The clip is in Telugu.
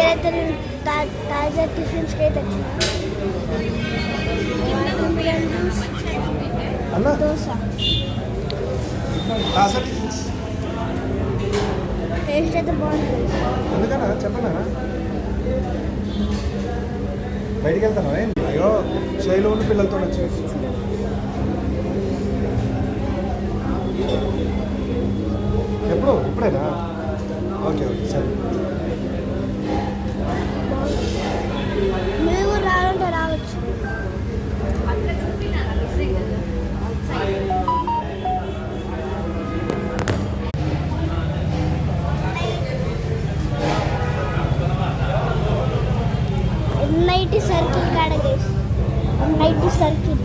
అయితే తాజా టిఫిన్స్కి అయితే దోశ టేస్ట్ అయితే బాగుంటుంది. ఎందుకన్నా చెప్పనా బయటికి వెళ్తాను అయ్యో శైలి ఉన్న పిల్లలతో వచ్చి ఎప్పుడు ఇప్పుడేనా ఓకే ఓకే సరే మీరు కూడా రావాలంటే రావచ్చు. ఎన్ఐటి సర్కిల్ కాడ ఎన్ఐటి సర్కిల్